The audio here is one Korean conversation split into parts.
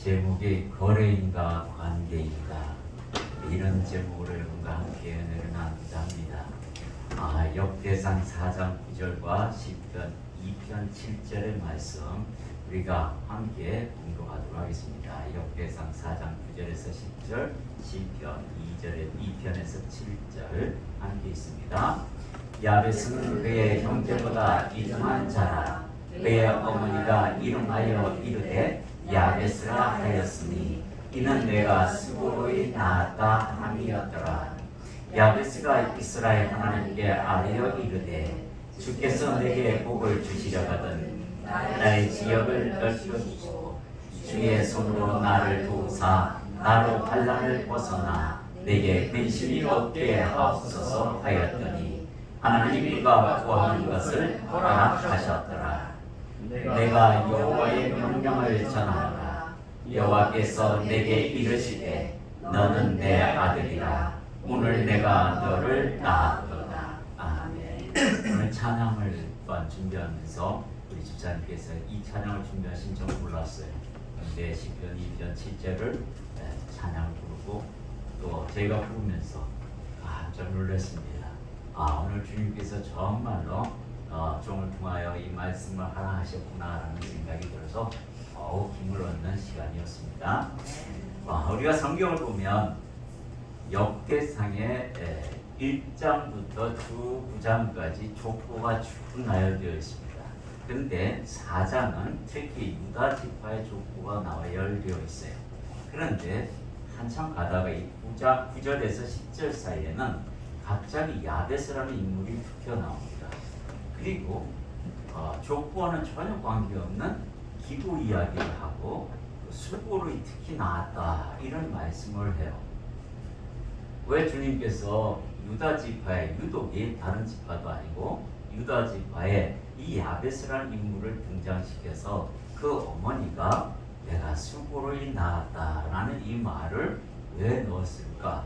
제목이 거래인가 관계인가, 이런 제목으로 여러분과 함께 은혜를 나누고자 합니다. 역대상 4장 9절과 시편 2편 7절의 말씀 우리가 함께 공독하도록 하겠습니다. 역대상 4장 9절에서 10절, 시편 2편에서 7절 함께 있습니다. 야베스는 그의 형제보다 이름한 자라. 그의 어머니가 이름하여 이르되 야베스라 하였으니 이는 내가 수고로이 낳았다 함이었더라. 야베스가 이스라엘 하나님께 아뢰어 이르되 주께서 내게 복을 주시려거든 나의 지역을 넓혀주시고 주의 손으로 나를 도우사 나로 환난을 벗어나 내게 근심이 없게 하옵소서 하였더니 하나님이 그가 구하는 것을 허락하셨더라. 내가 여호와의 명령을 전하노라. 여호와께서 내게 이르시되 너는 내 아들이라. 오늘 내가 너를 낳았도다. 아멘. 오늘 찬양을 또한 준비하면서 우리 집사님께서 이 찬양을 준비하신 줄 몰랐어요. 그런데 시편 2편 7절을 찬양을 부르고 또 저희가 부르면서 깜짝 놀랐습니다. 오늘 주님께서 정말로 종을 통하여 이 말씀을 하나 하셨구나라는 생각이 들어서 더욱 힘을 얻는 시간이었습니다. 우리가 성경을 보면 역대상의 1장부터 주 9장까지 족보가 쭉 나열되어 있습니다. 그런데 4장은 특히 유다 지파의 족보가 나열되어 있어요. 그런데 한참 가다가 이 9절에서 10절 사이에는 갑자기 야베스라는 인물이 튀어나옵니다. 그리고 족보와는 전혀 관계없는 기도 이야기를 하고 수고로 특히 나왔다 이런 말씀을 해요. 왜 주님께서 유다 지파의 유독이 다른 지파도 아니고 유다 지파의 이 야베스라는 인물을 등장시켜서 그 어머니가 내가 수고로 낳았다라는 이 말을 왜 넣었을까?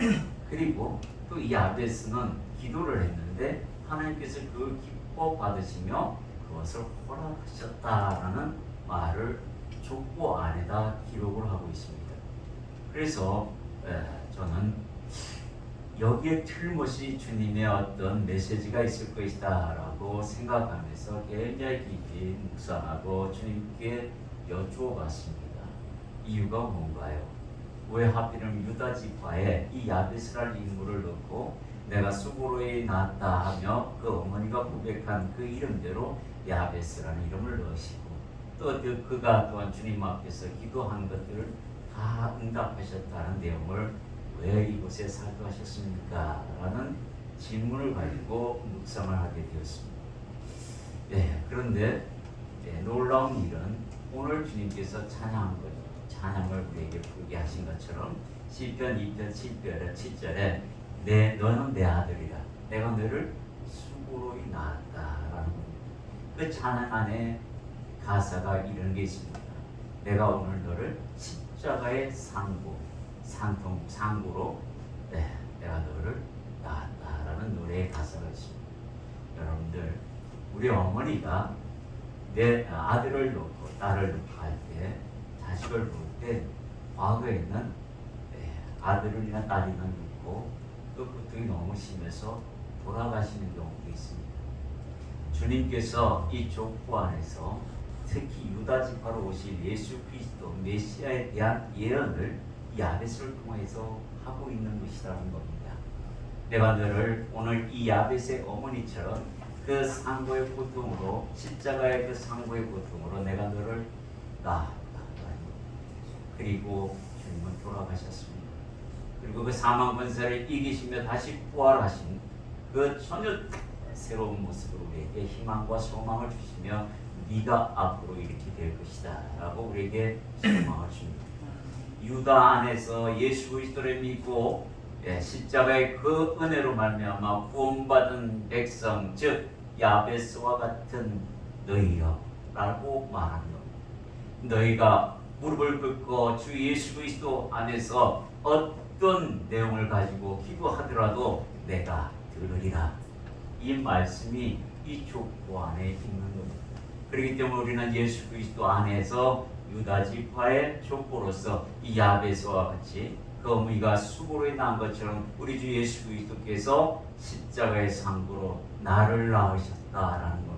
그리고 또 이 야베스는 기도를 했는데 하나님께서 그 기뻐 받으시며 그것을 허락하셨다라는 말을 족보 안에다 기록을 하고 있습니다. 그래서 저는 여기에 틀림없이 주님의 어떤 메시지가 있을 것이다 라고 생각하면서 굉장히 깊이 묵상하고 주님께 여쭈어 봤습니다. 이유가 뭔가요? 왜 하필이면 유다 지파에 이 야베스라는 인물을 넣고 내가 수고로에 낳았다 하며 그 어머니가 고백한 그 이름대로 야베스라는 이름을 넣으시고 또 그가 또한 주님 앞에서 기도한 것들을 다 응답하셨다는 내용을 왜 이곳에 살도하셨습니까? 라는 질문을 가지고 묵상을 하게 되었습니다. 그런데 놀라운 일은 오늘 주님께서 찬양을 우리에게 부르게 하신 것처럼 시편 2편 7절에 너는 내 아들이라. 내가 너를 수고로 낳았다라는 겁니다. 그 찬양 안에 가사가 이런 게 있습니다. 내가 오늘 너를 십자가의 상구로 내가 너를 낳았다라는 노래의 가사가 있습니다. 여러분들, 우리 어머니가 내 아들을 놓고 딸을 놓고 할 때, 자식을 놓을 때 과거에는 아들이나 딸이나 놓고 또 고통이 너무 심해서 돌아가시는 경우도 있습니다. 주님께서 이 족보 안에서 특히 유다 지파로 오신 예수 그리스도 메시아에 대한 예언을 야베스를 통해서 하고 있는 것이라는 겁니다. 내가 너를 오늘 이 야베스의 어머니처럼 그 상고의 고통으로 십자가의 그 상고의 고통으로 내가 너를 낳았다. 그리고 주님은 돌아가셨습니다. 그리고 그 사망 권세를 이기시며 다시 부활하신 그 전혀 새로운 모습으로 우리에게 희망과 소망을 주시며 네가 앞으로 이렇게 될 것이다 라고 우리에게 소망을 줍니다. 유다 안에서 예수 그리스도를 믿고 십자가의 그 은혜로 말미암아 구원받은 백성, 즉 야베스와 같은 너희여 라고 말하는 겁니다. 너희가 무릎을 꿇고 주 예수 그리스도 안에서 어떤 내용을 가지고 기도하더라도 내가 들으리라. 이 말씀이 이 족보 안에 있는 겁니다. 그렇기 때문에 우리는 예수 그리스도 안에서 유다 지파의 족보로서 이 야베스와 같이 그 어머니가 수고로 난 것처럼 우리 주 예수 그리스도께서 십자가의 상고로 나를 낳으셨다라는 겁니다.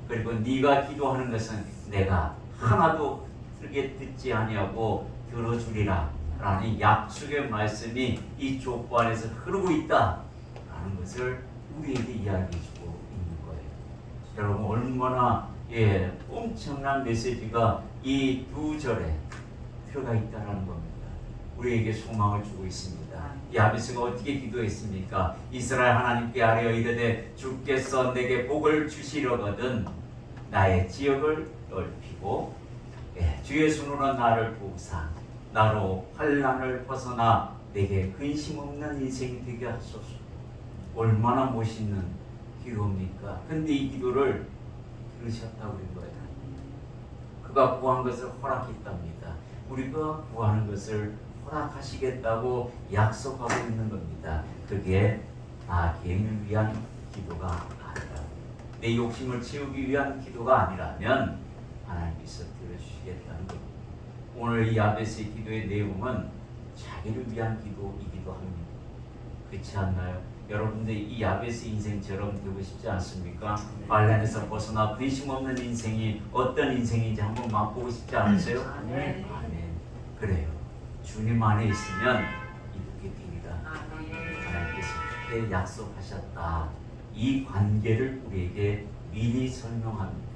그리고 네가 기도하는 것은 내가 하나도 크게 듣지 아니하고 들어주리라 라는 약속의 말씀이 이 족보 안에서 흐르고 있다 라는 것을 우리에게 이야기해주고 있는 거예요. 여러분 얼마나 엄청난 메시지가 이 두 절에 들어가 있다는 겁니다. 우리에게 소망을 주고 있습니다. 야베스가 어떻게 기도했습니까? 이스라엘 하나님께 아뢰어 이르되 주께서 내게 복을 주시려거든 나의 지역을 넓히고 주의 손으로 나를 보사 나로 환난을 벗어나 내게 근심 없는 인생이 되게 하소서. 얼마나 멋있는 기도입니까? 근데 이 기도를 들으셨다고 그런 거예요. 그가 구한 것을 허락했답니다. 우리가 구하는 것을 허락하시겠다고 약속하고 있는 겁니다. 그게 나 개인을 위한 기도가 아니라 내 욕심을 채우기 위한 기도가 아니라면 하나님께서 들어주시겠다는 겁니다. 오늘 이 야베스의 기도의 내용은 자기를 위한 기도이기도 합니다. 그렇지 않나요? 여러분들 이 야베스 인생처럼 되고 싶지 않습니까? 반란에서 벗어나 근심 없는 인생이 어떤 인생인지 한번 맛보고 싶지 않으세요? 아멘. 그래요. 주님 안에 있으면 이렇게 되리라. 하나님께서 그렇게 약속하셨다. 이 관계를 우리에게 미리 설명합니다.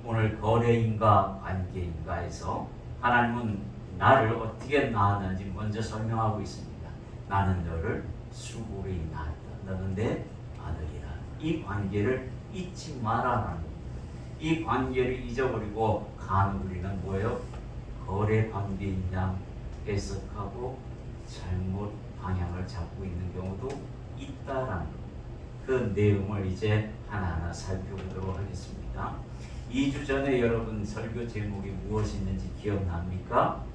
오늘 거래인가 관계인가에서 하나님은 나를 어떻게 낳았는지 먼저 설명하고 있습니다. 나는 너를 수고리 낳았다. 너는 내 아들이라. 이 관계를 잊지 마라라는 겁니다. 이 관계를 잊어버리고 간혹 우리는 뭐예요? 거래 관계인 양 해석하고 잘못 방향을 잡고 있는 경우도 있다라는 겁니다. 그 내용을 이제 하나하나 살펴보도록 하겠습니다. 2주 전에 여러분 설교 제목이 무엇이었는지 기억납니까?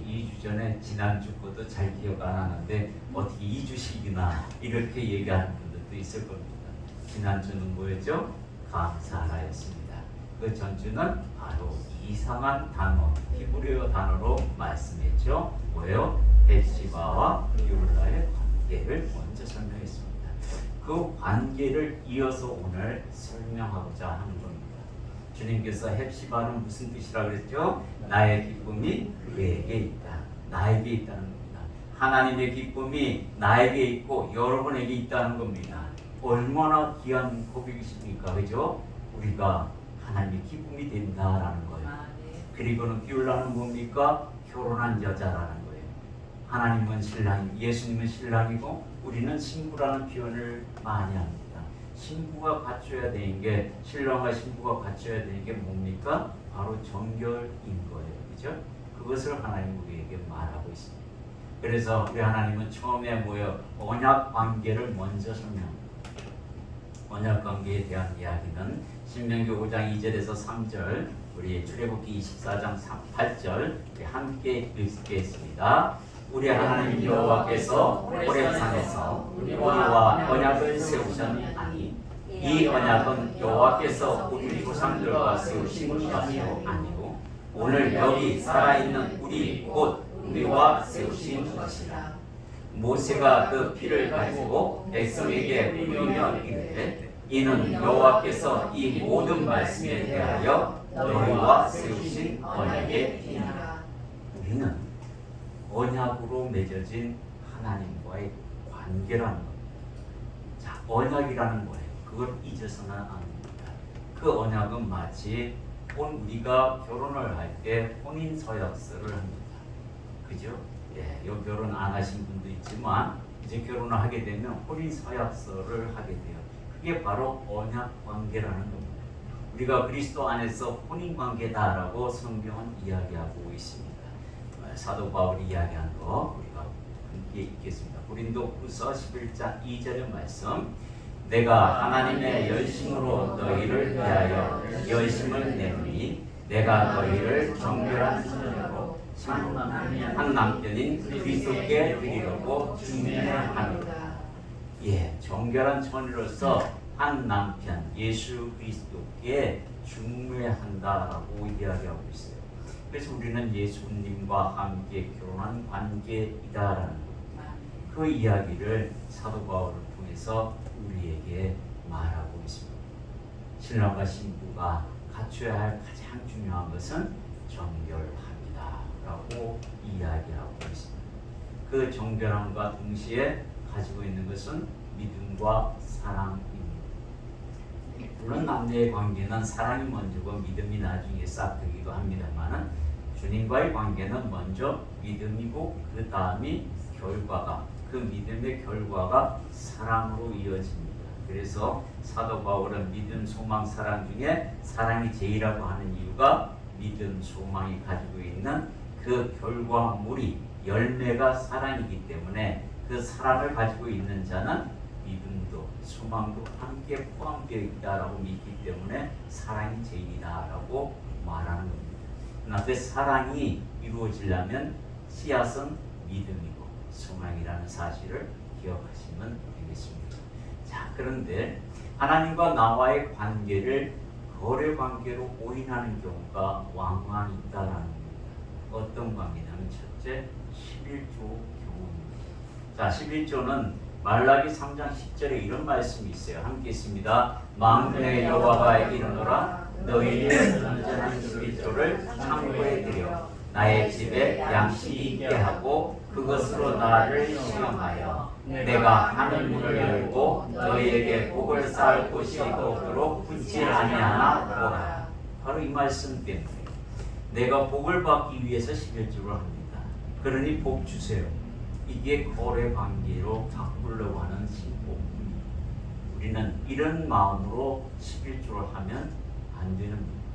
2주 전에 지난주 것도 잘 기억 안 하는데 어떻게 2주씩이나 이렇게 얘기하는 분들도 있을 겁니다. 지난주는 뭐였죠? 감사하였습니다. 그 전주는 바로 이상한 단어, 히브리어 단어로 말씀했죠. 뭐예요? 벳시바와 비올라의 관계를 먼저 설명했습니다. 그 관계를 이어서 오늘 설명하고자 하는 겁니다. 주님께서 헵시바는 무슨 뜻이라고 그랬죠? 나의 기쁨이 그에게 있다. 나에게 있다는 겁니다. 하나님의 기쁨이 나에게 있고 여러분에게 있다는 겁니다. 얼마나 귀한 고백이십니까? 그죠? 우리가 하나님의 기쁨이 된다라는 거예요. 그리고는 비올라는 뭡니까? 결혼한 여자라는 거예요. 하나님은 신랑, 예수님은 신랑이고 우리는 신부라는 표현을 많이 합니다. 신부가 갖춰야 되는 게, 신랑과 신부가 갖춰야 되는 게 뭡니까? 바로 정결인 거예요. 그죠? 그것을 하나님 우리에게 말하고 있습니다. 그래서 우리 하나님은 처음에 뭐예요? 언약 관계를 먼저 설명합니다. 언약 관계에 대한 이야기는 신명기 5장 2절에서 3절, 우리 출애굽기 24장 8절 함께 읽겠습니다. 우리 하나님 여호와께서 호렙산에서 우리와 언약을 세우셨나니 이 언약은 여호와께서 우리 조상들과 세우신 것이 아니고 오늘 여기 살아있는 우리 곧 우리와 세우신 것이라. 모세가 그 피를 가지고 백성에게 뿌리며 이르되 이는 여호와께서 이 모든 말씀에 대하여 너희와 세우신 언약의 피니라. 우리는 언약으로 맺어진 하나님과의 관계라는 겁니다. 자, 언약이라는 거예요. 그걸 잊어서는 안 됩니다. 그 언약은 마치 우리가 결혼을 할 때 혼인 서약서를 합니다. 그죠? 이 결혼 안 하신 분도 있지만 이제 결혼을 하게 되면 혼인 서약서를 하게 돼요. 그게 바로 언약 관계라는 겁니다. 우리가 그리스도 안에서 혼인 관계다라고 성경은 이야기하고 있습니다. 사도 바울이 이야기한 거 우리가 함께 읽겠습니다. 고린도후서 11장 2절의 말씀. 내가 하나님의 열심으로 너희를 위하여 열심을 내노니 내가 너희를 정결한 처녀로 한 남편인 그리스도께 드리려고 중매하노라. 정결한 처녀로서 한 남편 예수 그리스도께 중매한다라고 이야기하고 있어요. 그래서 우리는 예수님과 함께 결혼한 관계이다라는 그 이야기를 사도 바울을 통해서 우리에게 말하고 있습니다. 신랑과 신부가 갖춰야 할 가장 중요한 것은 정결함이다 라고 이야기하고 있습니다. 그 정결함과 동시에 가지고 있는 것은 믿음과 사랑입니다. 물론 남녀의 관계는 사랑이 먼저고 믿음이 나중에 싹트기도 합니다만 주님과의 관계는 먼저 믿음이고 그 다음이 결과가, 그 믿음의 결과가 사랑으로 이어집니다. 그래서 사도 바울은 믿음, 소망, 사랑 중에 사랑이 제일이라고 하는 이유가 믿음, 소망이 가지고 있는 그 결과물이 열매가 사랑이기 때문에 그 사랑을 가지고 있는 자는 믿음도 소망도 함께 포함되어 있다라고 믿기 때문에 사랑이 제일이다라고 말하는 겁니다. 그러나 그 사랑이 이루어지려면 씨앗은 믿음이고 소망이라는 사실을 기억하시면 되겠습니다. 자, 그런데 하나님과 나와의 관계를 거래 관계로 오인하는 경우가 왕왕 있다라는 겁니다. 어떤 관계냐면 첫째 11조 경우입니다. 자, 11조는 말라기 3장 10절에 이런 말씀이 있어요. 함께 있습니다. 만군의 여호와가 이르노라 너희의 온전한 11조를 창고에 들여 나의 집에 양식이 있게 하고 그것으로 나를 시험하여 내가 하늘 문을 열고 너희에게 복을 쌓을 곳이 있도록 붙지 아니하나 보라. 바로 이 말씀 때문에 내가 복을 받기 위해서 11조를 합니다. 그러니 복 주세요. 이게 거래 관계로 바꾸려고 하는 신복입니다. 우리는 이런 마음으로 11조를 하면 안 되는 겁니다.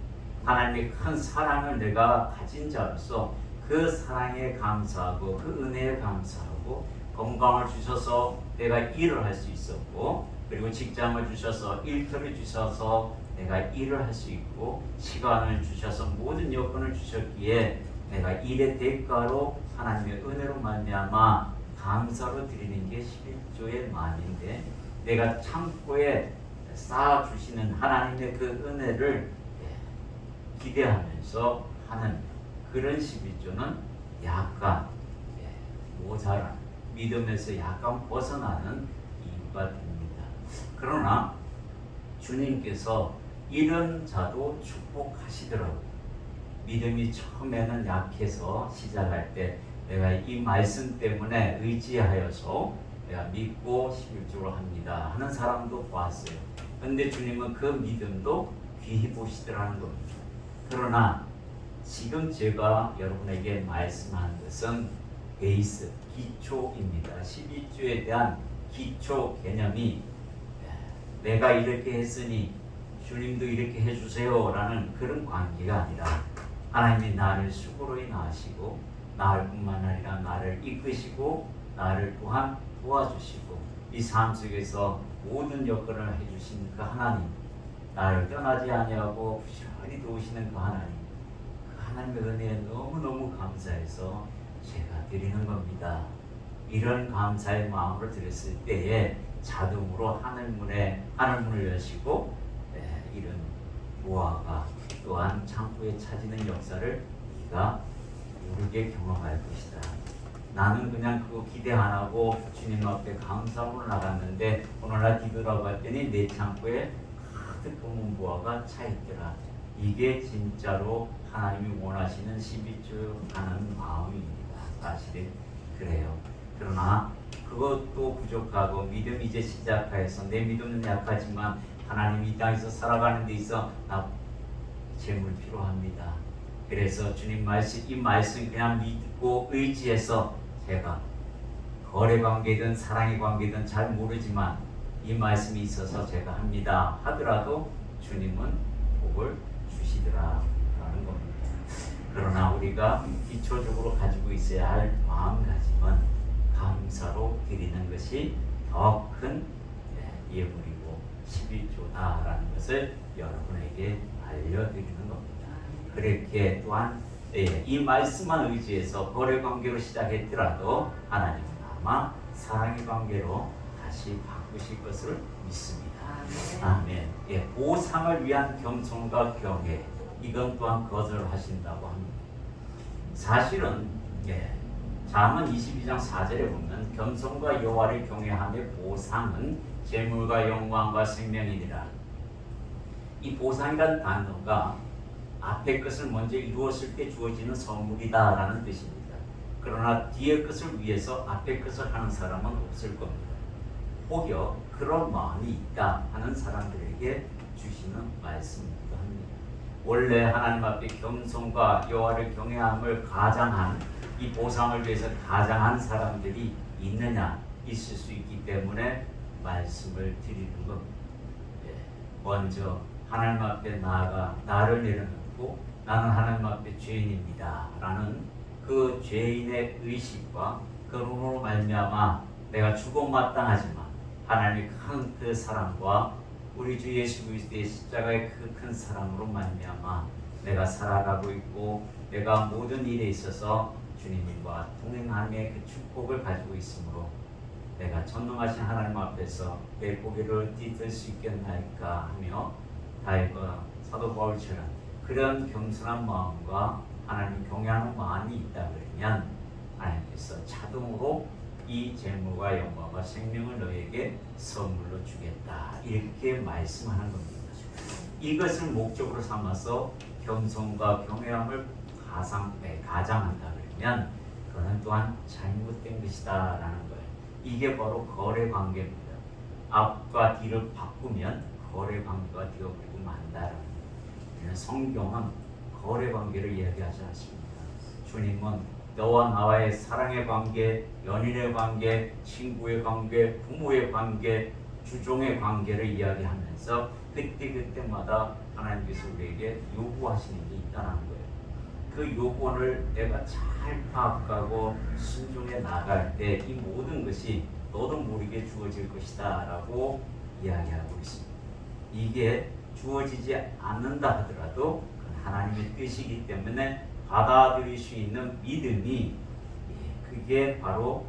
하나님의 큰 사랑을 내가 가진 자로서 그 사랑에 감사하고 그 은혜에 감사하고 건강을 주셔서 내가 일을 할 수 있었고 그리고 직장을 주셔서 일터를 주셔서 내가 일을 할 수 있고 시간을 주셔서 모든 여건을 주셨기에 내가 일의 대가로 하나님의 은혜로 말미암아 감사로 드리는 게 11조의 마음인데 내가 창고에 쌓아주시는 하나님의 그 은혜를 기대하면서 하는 그런 11조는 약간 모자란 믿음에서 약간 벗어나는 이유가 됩니다. 그러나 주님께서 이런 자도 축복하시더라고요. 믿음이 처음에는 약해서 시작할 때 내가 이 말씀 때문에 의지하여서 내가 믿고 11조를 합니다 하는 사람도 봤어요. 근데 주님은 그 믿음도 귀히 보시더라는 겁니다. 그러나 지금 제가 여러분에게 말씀한 것은 베이스, 기초입니다. 12조에 대한 기초 개념이 내가 이렇게 했으니 주님도 이렇게 해주세요 라는 그런 관계가 아니라 하나님이 나를 수고로 인하시고 나를 뿐만 아니라 나를 이끄시고 나를 또한 도와주시고 이 삶 속에서 모든 여건을 해주신 그 하나님, 나를 떠나지 아니하고 부지런히 도우시는 그 하나님, 그 하나님의 은혜에 너무너무 감사해서 제가 드리는 겁니다. 이런 감사의 마음으로 드렸을 때에 자동으로 하늘문을 여시고 이런 보화가 또한 창고에 차지는 역사를 네가 모르게 경험할 것이다. 나는 그냥 그거 기대 안 하고 주님 앞에 감사로 나갔는데 오늘날 뒤돌아봤더니 내 창고에 가득 검은 보화가 차 있더라. 이게 진짜로 하나님이 원하시는 12조 하는 마음입니다. 사실은 그래요. 그러나 그것도 부족하고 믿음이 이제 시작해서 내 믿음은 약하지만 하나님 이 땅에서 살아가는 데 있어 나 재물 필요합니다. 그래서 주님 말씀, 이 말씀 그냥 믿고 의지해서 제가 거래 관계든 사랑의 관계든 잘 모르지만 이 말씀이 있어서 제가 합니다 하더라도 주님은 복을 주시더라라는 겁니다. 그러나 우리가 기초적으로 가지고 있어야 할 마음가짐은 감사로 드리는 것이 더 큰 예물이고 11조다라는 것을 여러분에게 알려드리는 겁니다. 그렇게 또한 이 말씀만 의지해서 거래 관계로 시작했더라도 하나님은 아마 사랑의 관계로 다시 바꾸실 것을 믿습니다. 아멘. 보상을 위한 겸손과 경외 이건 또한 거절하신다고 합니다. 사실은 잠언 22장 4절에 보면 겸손과 여호와를 경외함의 보상은 재물과 영광과 생명이니라. 이 보상이란 단어가 앞의 것을 먼저 이루었을 때 주어지는 선물이다라는 뜻입니다. 그러나 뒤의 것을 위해서 앞의 것을 하는 사람은 없을 겁니다. 혹여 그런 마음이 있다 하는 사람들에게 주시는 말씀이기도 합니다. 원래 하나님 앞에 겸손과 여호와를 경외함을 가장한 이 보상을 위해서 가장한 사람들이 있느냐? 있을 수 있기 때문에 말씀을 드리는 겁니다. 먼저 하나님 앞에 나아가 나를 내려놓고 나는 하나님 앞에 죄인입니다 라는 그 죄인의 의식과 그로 말미암아 내가 죽음마땅하지만 하나님의 큰 그 사랑과 우리 주 예수 그리스도의 십자가의 그 큰 사랑으로 말미암아 내가 살아가고 있고 내가 모든 일에 있어서 주님과 동행함의 그 축복을 가지고 있으므로 내가 전능하신 하나님 앞에서 내 고개를 뒤들 수 있겠나이까 하며 다윗과 사도 바울처럼 그런 겸손한 마음과 하나님 경외하는 마음이 있다 그러면 하나님께서 자동으로 이 재물과 영광과 생명을 너에게 선물로 주겠다 이렇게 말씀하는 겁니다. 이것을 목적으로 삼아서 겸손과 경외함을 가장한다 그러면 그는 또한 잘못된 것이다 라는 거예요. 이게 바로 거래 관계입니다. 앞과 뒤를 바꾸면 거래 관계가 되어버리고 만다라는 거예요. 성경은 거래 관계를 이야기하지 않습니다. 주님은 너와 나와의 사랑의 관계, 연인의 관계, 친구의 관계, 부모의 관계, 주종의 관계를 이야기하면서 그때마다 하나님께서 우리에게 요구하시는 게 있다는 거예요. 그 요구를 내가 잘 파악하고 순종해 나갈 때 이 모든 것이 너도 모르게 주어질 것이다 라고 이야기하고 있습니다. 이게 주어지지 않는다 하더라도 하나님의 뜻이기 때문에 받아들일 수 있는 믿음이 그게 바로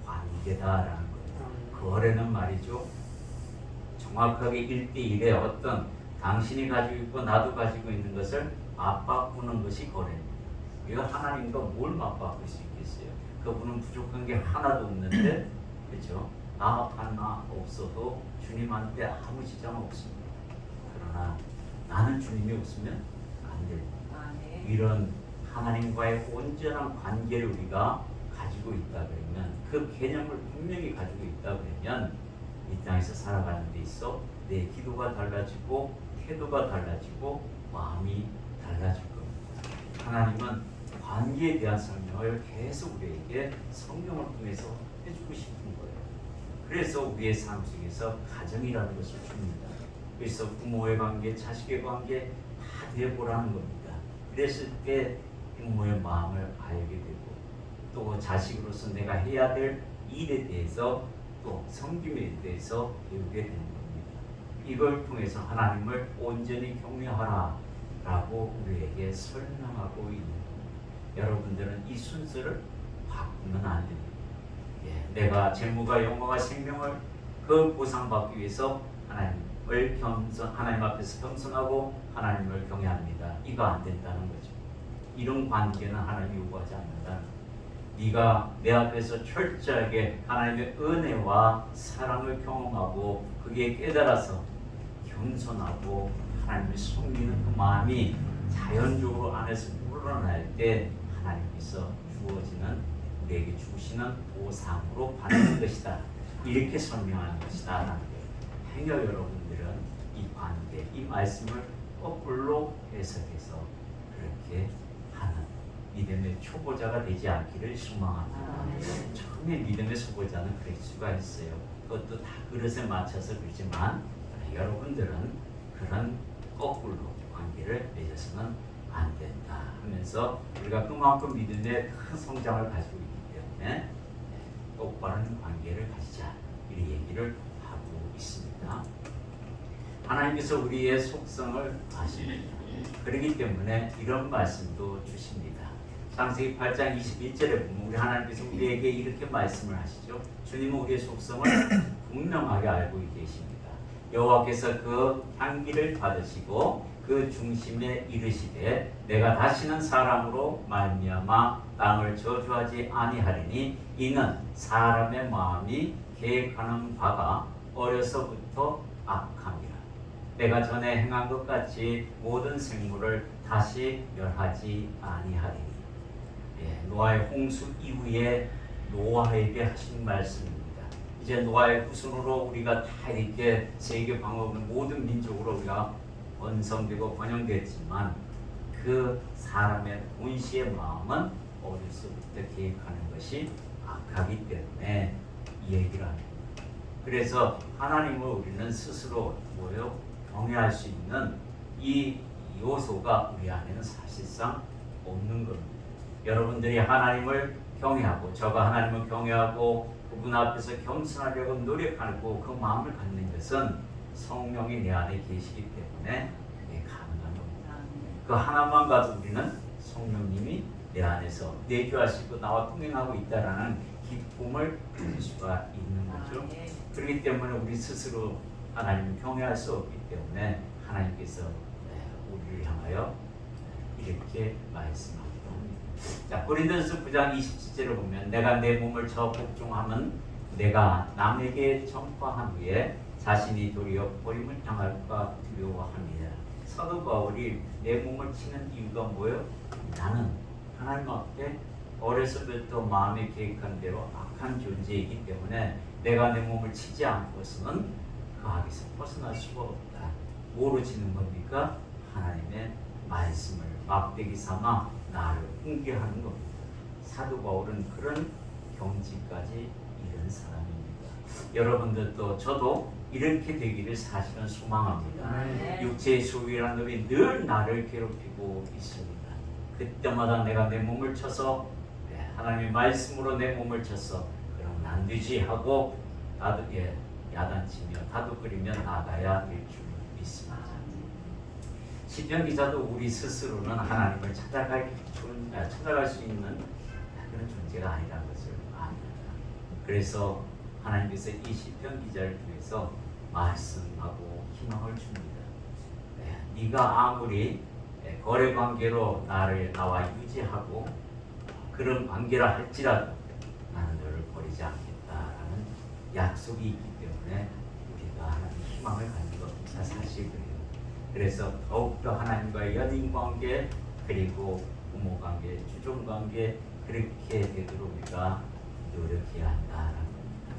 관계다라는 거예요. 거래는 말이죠. 정확하게 1대1의 어떤 당신이 가지고 있고 나도 가지고 있는 것을 맞바꾸는 것이 거래입니다. 이거 하나님과 뭘 맞바꿀 수 있겠어요? 그분은 부족한 게 하나도 없는데 그렇죠? 나 하나 없어도 주님한테 아무 지장 없습니다. 그러나 나는 주님이 없으면 안 됩니다. 이런 하나님과의 온전한 관계를 우리가 가지고 있다 그러면 그 개념을 분명히 가지고 있다 그러면 이 땅에서 살아가는 데 있어 내 기도가 달라지고 태도가 달라지고 마음이 달라질 겁니다. 하나님은 관계에 대한 설명을 계속 우리에게 성경을 통해서 해주고 싶은 거예요. 그래서 우리의 삶 속에서 가정이라는 것을 줍니다. 그래서 부모의 관계, 자식의 관계 다 되어보라는 겁니다. 그랬을 때 부모의 마음을 알게 되고 또 자식으로서 내가 해야 될 일에 대해서 또 섬김에 대해서 배우게 되는 겁니다. 이걸 통해서 하나님을 온전히 경외하라 라고 우리에게 설명하고 있는 겁니다. 여러분들은 이 순서를 바꾸면 안 됩니다. 내가 재물과 영광과 생명을 그 보상받기 위해서 하나님 앞에서 겸손하고 하나님을 경외합니다. 이거 안 된다는 거죠. 이런 관계는 하나님이 요구하지 않는다는 거예요. 네가 내 앞에서 철저하게 하나님의 은혜와 사랑을 경험하고 그게 깨달아서 겸손하고 하나님을 섬기는 그 마음이 자연적으로 안에서 우러날 때 하나님께서 주어지는 우리에게 주시는 보상으로 받는 것이다. 이렇게 설명하는 것이다 라는 거예요. 행여 여러분들은 이 관계, 이 말씀을 거꾸로 해석해서 그렇게 하는 믿음의 초보자가 되지 않기를 소망합니다. 처음에 믿음의 초보자는 그럴 수가 있어요. 그것도 다 그릇에 맞춰서 그렇지만 여러분들은 그런 거꾸로 관계를 맺어서는 안 된다 하면서 우리가 그만큼 믿음의 큰 성장을 가지고 있기 때문에 똑바른 관계를 가지자 이 얘기를 하고 있습니다. 하나님께서 우리의 속성을 아십니다. 그렇기 때문에 이런 말씀도 주십니다. 창세기 8장 21절에 보면 우리 하나님께서 우리에게 이렇게 말씀을 하시죠. 주님은 우리의 속성을 분명하게 알고 계십니다. 여호와께서 그 향기를 받으시고 그 중심에 이르시되 내가 다시는 사람으로 말미암아 땅을 저주하지 아니하리니 이는 사람의 마음이 계획하는 바가 어려서부터 악함이라. 내가 전에 행한 것 같이 모든 생물을 다시 멸하지 아니하리니. 노아의 홍수 이후에 노아에게 하신 말씀입니다. 이제 노아의 후손으로 우리가 다 이렇게 세계 방법은 모든 민족으로 우리가 번성되고 번영됐지만 그 사람의 본시의 마음은 어려서부터 계획하는 것이 악하기 때문에 이 얘기를 합니다. 그래서 하나님을 우리는 스스로 경외할 수 있는 이 요소가 우리 안에는 사실상 없는 겁니다. 여러분들이 하나님을 경외하고 저가 하나님을 경외하고 그분 앞에서 겸손하려고 노력하고 그 마음을 갖는 것은 성령이 내 안에 계시기 때문에 그게 가능한 겁니다. 그 하나만 가도 우리는 성령님이 내 안에서 내주하시고 나와 동행하고 있다라는 기쁨을 누릴 수가 있는 거죠. 그렇기 때문에 우리 스스로 하나님을 경외할 수 없기 때문에 하나님께서 우리를 향하여 이렇게 말씀합니다. 자, 고린도전서 9장 27절을 보면 내가 내 몸을 쳐 복종하면 내가 남에게 전파한 후에 자신이 도리어 버림을 당할까 두려워합니다. 사도 바울이 내 몸을 치는 이유가 뭐예요? 나는 하나님 앞에 어려서부터 마음에 계획한 대로 악한 존재이기 때문에 내가 내 몸을 치지 않고서는 그 악에서 벗어날 수가 없다. 뭐로 치는 겁니까? 하나님의 말씀을 막대기 삼아 나를 훈계하는 겁니다. 사도 바울은 그런 경지까지 이른 사람입니다. 여러분들도 저도 이렇게 되기를 사실은 소망합니다. 육체의 소유라는 놈이 늘 나를 괴롭히고 있습니다. 그때마다 내가 내 몸을 쳐서 하나님의 말씀으로 내 몸을 쳐서 그럼 안 되지 하고 야단치며 다독거리며 나가야 될 줄 믿습니다. 시편 기자도 우리 스스로는 하나님을 찾아갈 수 있는 그런 존재가 아니라는 것을 압니다. 그래서 하나님께서 이 시편 기자를 통해서 말씀하고 희망을 줍니다. 네가 아무리 거래 관계로 나와 유지하고 그런 관계라 할지라도 나는 너를 버리지 않겠다라는 약속이 있기 때문에 우리가 하나님 희망을 갖는 겁니다. 사실 그래요. 그래서 더욱더 하나님과의 연인 관계 그리고 부모 관계, 주종 관계 그렇게 되도록 우리가 노력해야 한다라는 겁니다.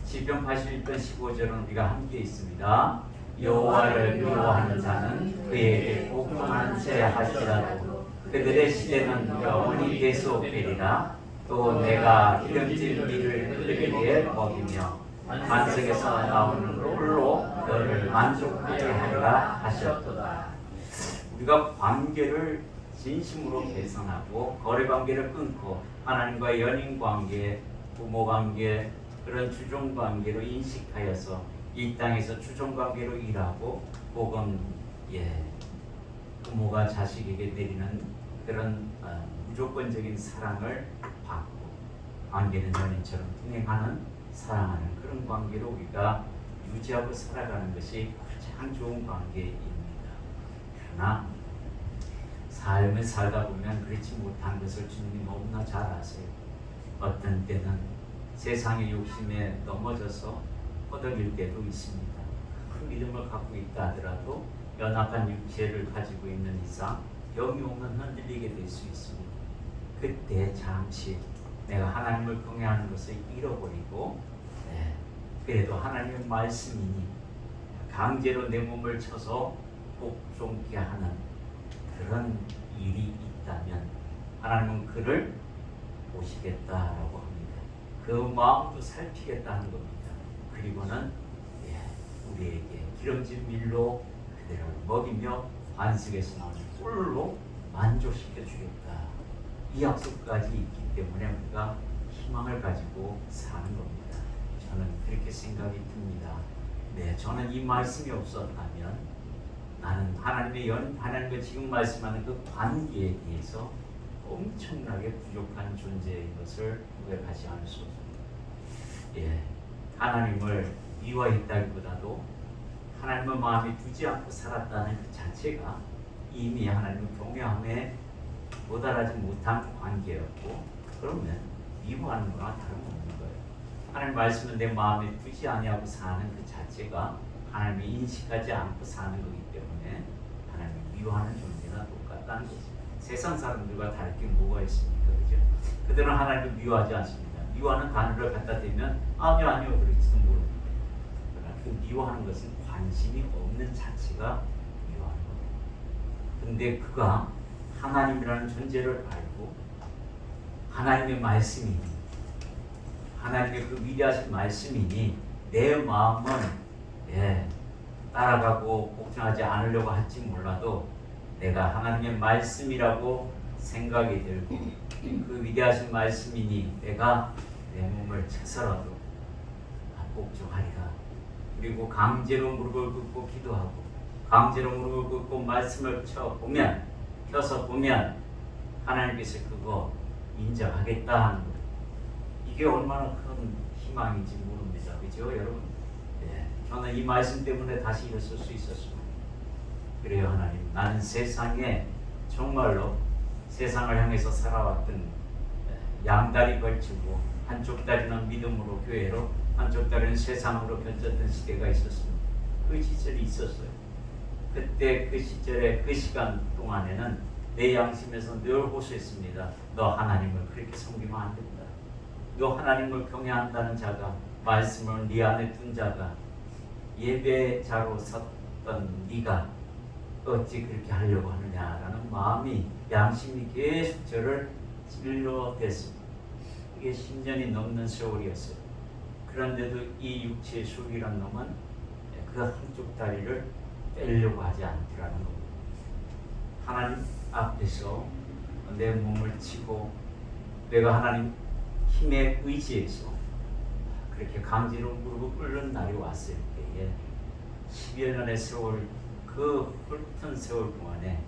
시편 81편 15절은 우리가 함께 있습니다. 여호와를 미워하는 자는 그에게 복종한 채 할지라도 그들의 시대는 영원히 계속되리라. 또 내가 기름진 밀을 그들에게 먹이며 반석에서 나오는 꿀로 너를 만족하게 하리라 하셨도다. 우리가 관계를 진심으로 개선하고 거래 관계를 끊고 하나님과 연인 관계, 부모 관계, 그런 주종 관계로 인식하여서 이 땅에서 주종 관계로 일하고 혹은 부모가 자식에게 내리는 그런 무조건적인 사랑을 받고 관계는 연인처럼 동행하는 사랑하는 그런 관계로 우리가 유지하고 살아가는 것이 가장 좋은 관계입니다. 그러나 삶을 살다 보면 그렇지 못한 것을 주님이 너무나 잘 아세요. 어떤 때는 세상의 욕심에 넘어져서 허덕일 때도 있습니다. 큰 믿음을 갖고 있다 하더라도 연약한 육체를 가지고 있는 이상 영이 오면 흔들리게 될 수 있습니다. 그때 잠시 내가 하나님을 경외하는 것을 잃어버리고 그래도 하나님의 말씀이니 강제로 내 몸을 쳐서 복종케 하는 그런 일이 있다면 하나님은 그를 보시겠다라고 합니다. 그 마음도 살피겠다는 겁니다. 그리고는 우리에게 기름진 밀로 그대를 먹이며 반석에서 나오는 꿀로 만족시켜 주겠다. 이 약속까지 있기 때문에 우리가 희망을 가지고 사는 겁니다. 저는 그렇게 생각이 듭니다. 저는 이 말씀이 없었다면 나는 하나님과 지금 말씀하는 그 관계에 대해서 엄청나게 부족한 존재인 것을 고백하지 않을 수 없습니다. 하나님을 미워했다기보다도 하나님의 마음에 두지 않고 살았다는 그 자체가 이미 하나님의 경외함에 도달하지 못한 관계였고, 그러면 미워하는 거나 다름없는 거예요. 하나님 말씀은 내 마음에 두지 아니하고 사는 그 자체가 하나님이 인식하지 않고 사는 거기 때문에 하나님이 미워하는 존재나 똑같다는 거죠. 세상 사람들과 다를 게 뭐가 있습니까? 그죠? 그들은 하나님을 미워하지 않습니다. 미워하는 단어를 갖다 대면 아니요 그럴지도 모릅니다. 그러나 그 미워하는 것은 관심이 없는 자체가 미워하는 거예요. 근데 그가 하나님이라는 존재를 알고 하나님의 말씀이니, 하나님의 그 위대하신 말씀이니 내 마음은 따라가고 복종하지 않으려고 할지 몰라도 내가 하나님의 말씀이라고 생각이 들고 그 위대하신 말씀이니 내가 내 몸을 쳐서라도 복종하리라. 그리고 강제로 무릎을 꿇고 기도하고 강제로 무릎을 꿇고 말씀을 펴서 보면 하나님께서 그거 인정하겠다 하는 거예요. 이게 얼마나 큰 희망인지 모릅니다. 그죠 여러분? 저는 이 말씀 때문에 다시 일어설 수 있었습니다. 그래요 하나님, 나는 세상에 정말로 세상을 향해서 살아왔던 양다리 걸치고 한쪽 다리는 믿음으로 교회로 한쪽 다리는 세상으로 견졌던 시대가 있었습니다. 그 시절이 있었어요. 그때 그 시절에 그 시간 동안에는 내 양심에서 늘 호소했습니다. 너 하나님을 그렇게 섬기면 안 된다. 너 하나님을 경외한다는 자가, 말씀을 네 안에 둔 자가, 예배자로 섰던 네가 어찌 그렇게 하려고 하느냐라는 마음이, 양심이 계속 저를 찔러댔습니다. 이게 10년이 넘는 세월이었어요. 그런데도 이 육체의 속이란 놈은 그 한쪽 다리를 빼려고 하지 않더라는 겁니다. 하나님 앞에서 내 몸을 치고 내가 하나님 힘에 의지해서 그렇게 강제로 무릎을 꿇는 날이 왔을 때에 10여 년의 세월, 그 훑은 세월 동안에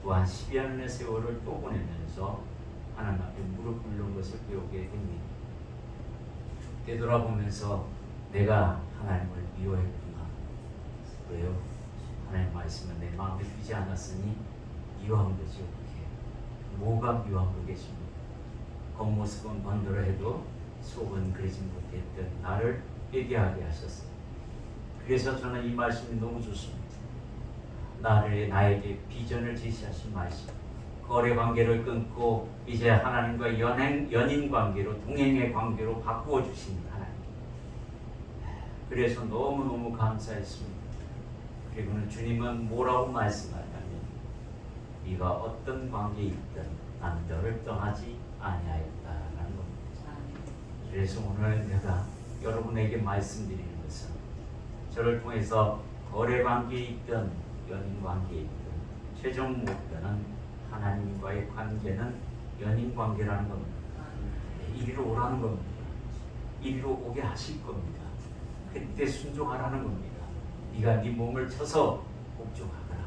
또한 10여 년의 세월을 또 보내면서 하나님 앞에 무릎 꿇는 것을 배우게 됩니다. 되돌아보면서 내가 하나님을 미워했구나. 왜요? 하나님 말씀은 내 마음에 두지 않았으니 미워한 거지 어떻게? 뭐가 미워한 거겠습니까? 겉모습은 번들어해도 속은 그러지 못했던 나를 회개하게 하셨어요. 그래서 저는 이 말씀이 너무 좋습니다. 나에게 비전을 제시하신 말씀, 거래 관계를 끊고 이제 하나님과 연인 관계로, 동행의 관계로 바꾸어 주신 하나님. 그래서 너무너무 감사했습니다. 그리고는 주님은 뭐라고 말씀하냐면, 네가 어떤 관계에 있든 난 너를 떠나지 아니하였다라는 겁니다. 그래서 오늘 내가 여러분에게 말씀드리는 것은, 저를 통해서 거래 관계에 있든 연인 관계에 있든 최종 목표는 하나님과의 관계는 연인 관계라는 겁니다. 이리로 오라는 겁니다. 이리로 오게 하실 겁니다. 그때 순종하라는 겁니다. 네가 네 몸을 쳐서 복종하거라.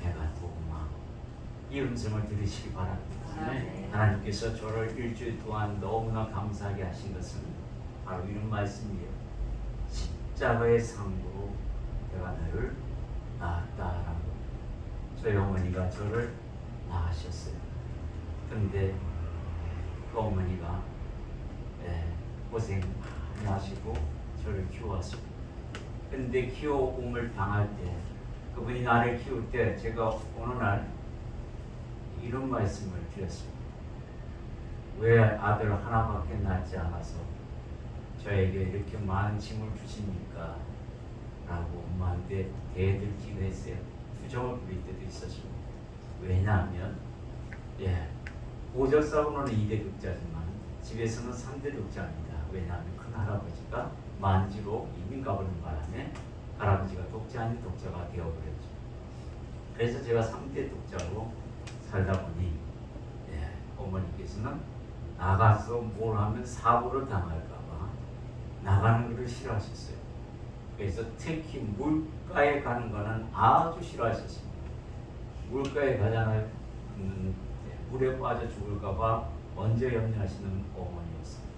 내가 도구마. 이 음성을 들으시기 바랍니다. 하나님께서 저를 일주일 동안 너무나 감사하게 하신 것은 바로 이런 말씀이에요. 십자가의 상으로 내가 너를 낳았다라는 겁니다. 저희 어머니가 저를 낳으셨어요. 그런데 그 어머니가 고생 많이 하시고 저를 키워왔습니다. 그런데 키워움을 당할 때, 그분이 나를 키울 때 제가 어느 날 이런 말씀을 드렸습니다. 왜 아들 하나밖에 낳지 않아서 저에게 이렇게 많은 짐을 주십니까? 라고 엄마한테 대들기도 했어요. 투정을 부릴 때도 있었습니다. 왜냐하면 5절 싸우는 2대 독자지만 집에서는 3대 독자입니다. 왜냐하면 큰할아버지가 만지로 이민 가버린 바람에 할아버지가 독자 아닌 독자가 되어버렸죠. 그래서 제가 3대 독자로 살다 보니 어머니께서는 나가서 뭘 하면 사고를 당할까봐 나가는 것을 싫어하셨어요. 그래서 특히 물가에 가는 거는 아주 싫어하셨습니다. 물가에 가잖아요. 물에 빠져 죽을까봐 먼저 염려하시는 어머니였습니다.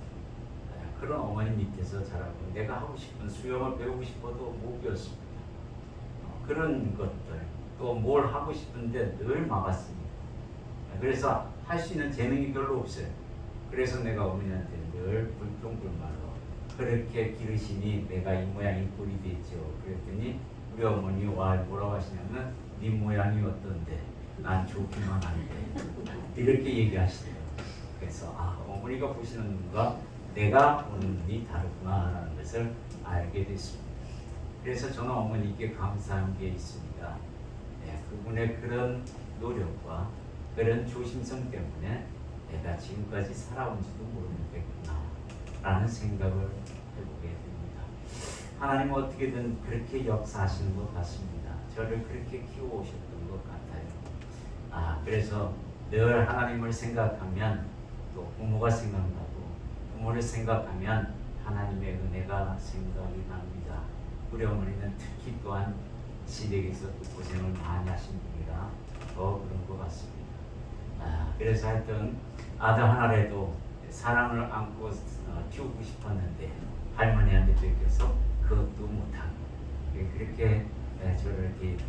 그런 어머니 밑에서 자라고 내가 하고 싶은 수영을 배우고 싶어도 못 배웠습니다. 그런 것들 또 뭘 하고 싶은데 늘 막았습니다. 그래서 할 수 있는 재능이 별로 없어요. 그래서 내가 어머니한테 늘 불평불만으로 그렇게 기르시니 내가 이 모양 이 꼴이 됐죠. 그랬더니 우리 어머니 와 뭐라고 하시냐면 네 모양이 어떤데 난 좋기만 한데 이렇게 얘기하시더라고요. 그래서 어머니가 보시는 눈과 내가 보는 눈이 다르구나라는 것을 알게 됐습니다. 그래서 저는 어머니께 감사한 게 있습니다. 네, 그분의 그런 노력과 그런 조심성 때문에 내가 지금까지 살아온지도 모르겠구나 라는 생각을 해보게 됩니다. 하나님은 어떻게든 그렇게 역사하시는 것 같습니다. 저를 그렇게 키워오셨던 것 같아요. 그래서 늘 하나님을 생각하면 또 부모가 생각나고 부모를 생각하면 하나님의 은혜가 생각이 납니다. 우리 어머니는 특히 또한 시댁에서 고생을 많이 하신 분이라 더 그런 것 같습니다. 그래서 하여튼 아들 하나라도 사랑을 안고 키우고 싶었는데 할머니한테 뺏겨서 그것도 못하고 그렇게 저를 대했던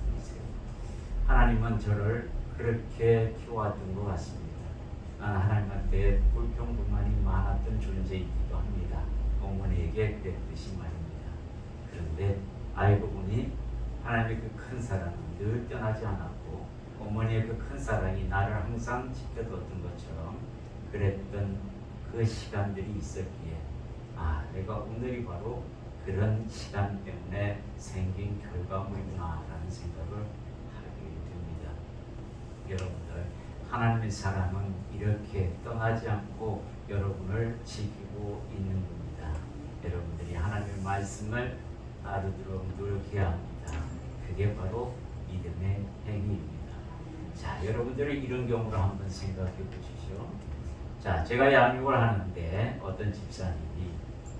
분이세요. 하나님은 저를 그렇게 키워왔던 것 같습니다. 나는 하나님한테 불평불만이 많았던 존재이기도 합니다. 어머니에게 그랬듯이 말입니다. 그런데 알고 보니 하나님의 그 큰 사랑은 늘 떠나지 않았고 어머니의 그 큰 사랑이 나를 항상 지켜뒀던 것처럼 그랬던 그 시간들이 있었기에 내가 오늘이 바로 그런 시간 때문에 생긴 결과물이구나라는 생각을 하게 됩니다. 여러분들 하나님의 사랑은 이렇게 떠나지 않고 여러분을 지키고 있는 겁니다. 여러분들이 하나님의 말씀을 알아들어 노력해야 합니다. 그게 바로 믿음의 행위입니다. 자, 여러분들이 이런 경우를 한번 생각해 보십시오. 자, 제가 양육을 하는데 어떤 집사님이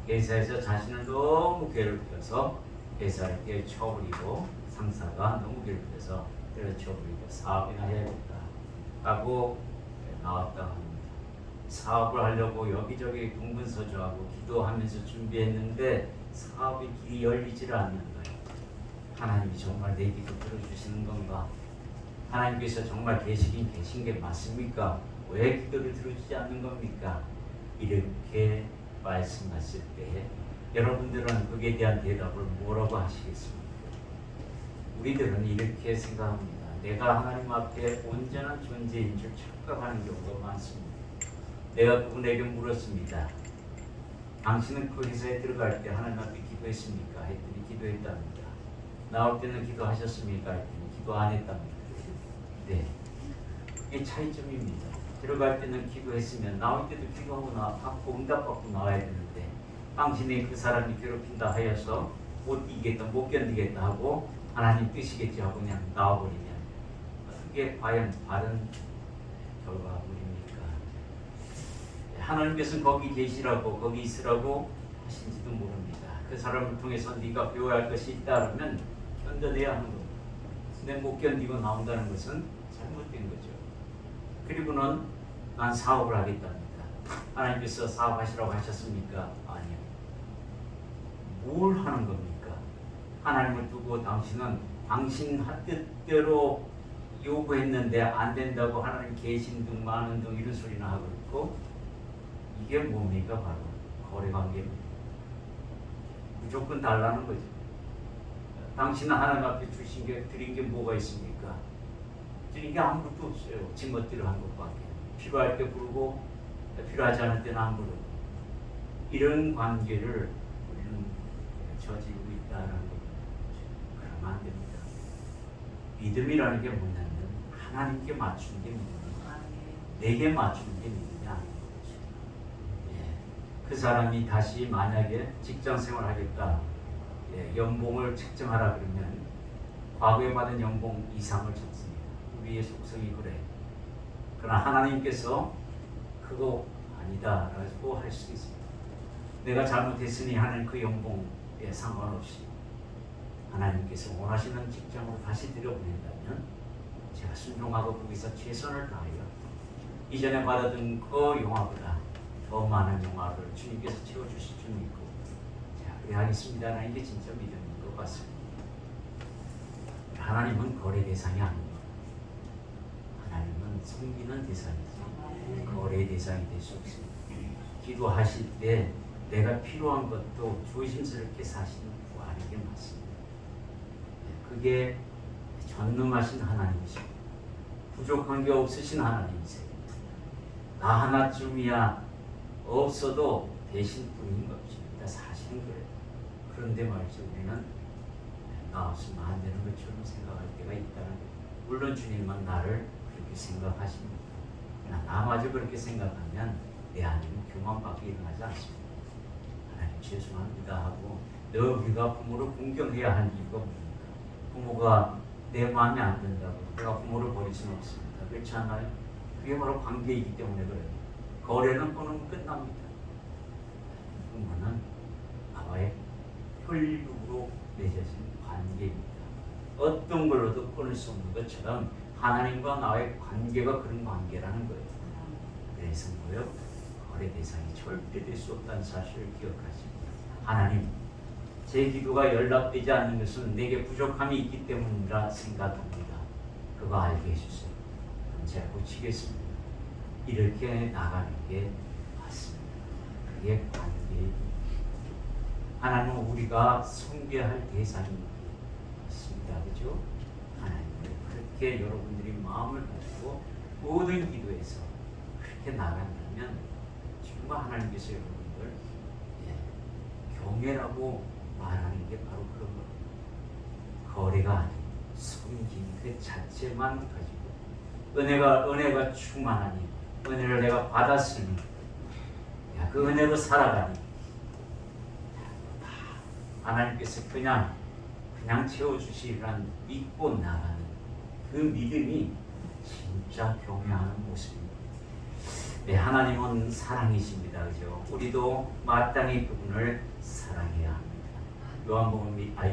회사에서 자신을 너무 괴롭혀서 회사를 때려쳐버리고 상사가 너무 괴롭혀서 때려쳐버리고 사업이나 해야겠다 하고 나왔다 합니다. 사업을 하려고 여기저기 공문서주하고 기도하면서 준비했는데 사업의 길이 열리질 않는 거예요. 하나님이 정말 내 기도 들어주시는 건가? 하나님께서 정말 계시긴 계신 게 맞습니까? 왜 기도를 들어주지 않는 겁니까? 이렇게 말씀하실 때 여러분들은 거기에 대한 대답을 뭐라고 하시겠습니까? 우리들은 이렇게 생각합니다. 내가 하나님 앞에 온전한 존재인 줄 착각하는 경우가 많습니다. 내가 그분에게 물었습니다. 당신은 그 회사에 들어갈 때 하나님 앞에 기도했습니까? 했더니 기도했답니다. 나올 때는 기도하셨습니까? 했더니 기도 안 했답니다. 네, 이게 차이점입니다. 들어갈 때는 기도했으면 나올 때도 기도하고 받고 응답받고 나와야 되는데 당신이 그 사람이 괴롭힌다 하여서 못 이기겠다 못 견디겠다 하고 하나님 뜻이겠지 하고 그냥 나와버리면 그게 과연 바른 결과물입니까? 하나님께서는 거기 계시라고 거기 있으라고 하신지도 모릅니다. 그 사람을 통해서 네가 배워야 할 것이 있다 그러면 견뎌내야 하는 겁니다. 근데 못 견디고 나온다는 것은 잘못된 거죠. 그리고는 난 사업을 하겠답니다. 하나님께서 사업하시라고 하셨습니까? 아니요. 뭘 하는 겁니까? 하나님을 두고 당신은 당신 뜻대로 요구했는데 안 된다고 하나님 계신 둥 많은 둥 이런 소리나 하고 있고 이게 뭡니까? 바로 거래관계입니다. 무조건 달라는 거죠. 당신은 하나님 앞에 주신 게 드린 게 뭐가 있습니까? 드린 게 아무것도 없어요. 징것들을 한 것밖에. 필요할 때 부르고 필요하지 않을 때는 안 부르고 이런 관계를 우리는 저지르고 있다는 겁니다. 그러면 안 됩니다. 믿음이라는 게 뭐냐면 하나님께 맞추는 게 믿음이야. 내게 맞추는 게 믿음이 아닌 거죠. 그 사람이 다시 만약에 직장 생활 하겠다, 연봉을 측정하라 그러면 과거에 받은 연봉 이상을 적습니다. 우리의 속성이 그래. 그러나 하나님께서 그거 아니다 라고 할 수 있습니다. 내가 잘못했으니 하는 그 연봉에 상관없이 하나님께서 원하시는 직장으로 다시 들여보낸다면 제가 순종하고 거기서 최선을 다하여 이전에 받았던 그 영화보다 더 많은 영화를 주님께서 채워주실 줄 믿고 자, 그래 하겠습니다라는 게 진짜 믿음인 것 같습니다. 하나님은 거래 대상이 아닙니다. 하나님은 섬기는 대상이지 거래 대상이 될 수 없습니다. 기도하실 때 내가 필요한 것도 조심스럽게 사시는 구하는 게 맞습니다. 그게 전능하신 하나님이십니다. 부족한 게 없으신 하나님이세요. 나 하나쯤이야 없어도 대신 뿐인 것입니다. 사실은 그래요. 그런데 말이죠, 우리는 나 없으면 안 되는 것처럼 생각할 때가 있다는 거예요. 물론 주님은 나를 그렇게 생각하십니다. 그러나 나마저 그렇게 생각하면 내 안에는 교만밖에 일어나지 않습니다. 하나님 죄송합니다 하고 너 우리가 부모를 공경해야 할 이유가 뭡니까? 부모가 내 마음에 안 든다고 내가 부모를 버릴 수는 없습니다. 그렇지 않아요? 그게 바로 관계이기 때문에 그래요. 거래는 끊으면 끝납니다. 부모는 나와의 혈육으로 맺어진 관계입니다. 어떤 걸로도 끊을 수 없는 것처럼 하나님과 나의 관계가 그런 관계라는 거예요. 그래서 뭐요? 거래 대상이 절대 될 수 없다는 사실을 기억하십니다. 하나님, 제 기도가 연락되지 않는 것은 내게 부족함이 있기 때문이라 생각합니다. 그거 알게 해주세요. 그럼 제가 고치겠습니다. 이렇게 나가는 게 맞습니다. 그게 관계입니다. 하나님은 우리가 섬겨할 대상이 있습니다. 그죠? 하나님을 그렇게 여러분들이 마음을 가지고 모든 기도에서 그렇게 나간다면 정말 하나님께서 여러분들 경외라고 말하는 게 바로 그런 겁니다. 거래가 아닌 섬긴 그 자체만 가지고 은혜가 충만하니 은혜를 내가 받았으니 그 은혜로 살아가니 하나님께서 그냥 채워주시리란 믿고 나가는 그 믿음이 진짜 경외하는 모습입니다. 네, 하나님은 사랑이십니다. 그죠? 우리도 마땅히 그분을 사랑해야 합니다.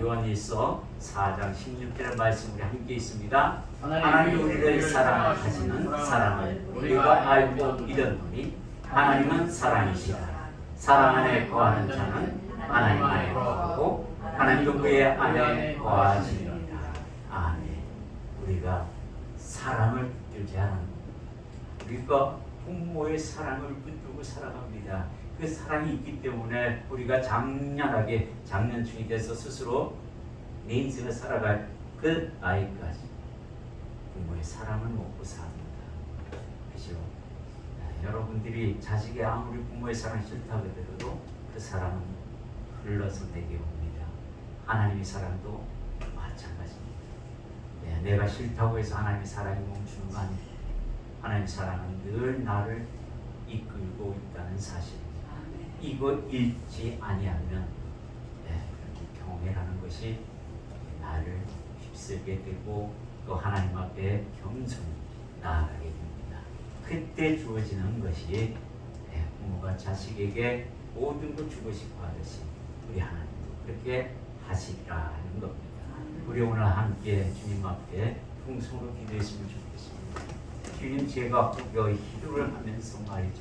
요한일서 4장 16절 말씀 우리 함께 있습니다. 하나님이 우리를 사랑하시는 사랑을 우리가 알고 믿었노니 하나님은 사랑이시다. 사랑 안에 거하는 자는 하나님 안에 거하고 하나님도 그의 안에 거하시리라. 아멘. 우리가 사랑을 붙들지 않은 우리가 부모의 사랑을 붙들고 살아갑니다. 그 사랑이 있기 때문에 우리가 장렬하게 장년충이 돼서 스스로 내 인생을 살아갈 그 나이까지 부모의 사랑을 먹고 삽니다. 그죠? 여러분들이 자식이 아무리 부모의 사랑 싫다 그러더라도 그 사랑은 흘러서 내게 옵니다. 하나님의 사랑도 마찬가지입니다. 내가 싫다고 해서 하나님의 사랑이 멈추는 거 아닙니다. 하나님의 사랑은 늘 나를 이끌고 있다는 사실입니다. 이거 잃지 아니하면 경외라는 것이 나를 휩쓸게 되고 또 하나님 앞에 겸손히 나아가게 됩니다. 그때 주어지는 것이 부모가 자식에게 모든 걸 주고 싶어 하듯이 우리 하나님도 그렇게 하시리라 하는 겁니다. 우리 오늘 함께 주님 앞에 풍성으로 기도했으면 좋겠습니다. 주님, 제가 기도를 하면서 말이죠.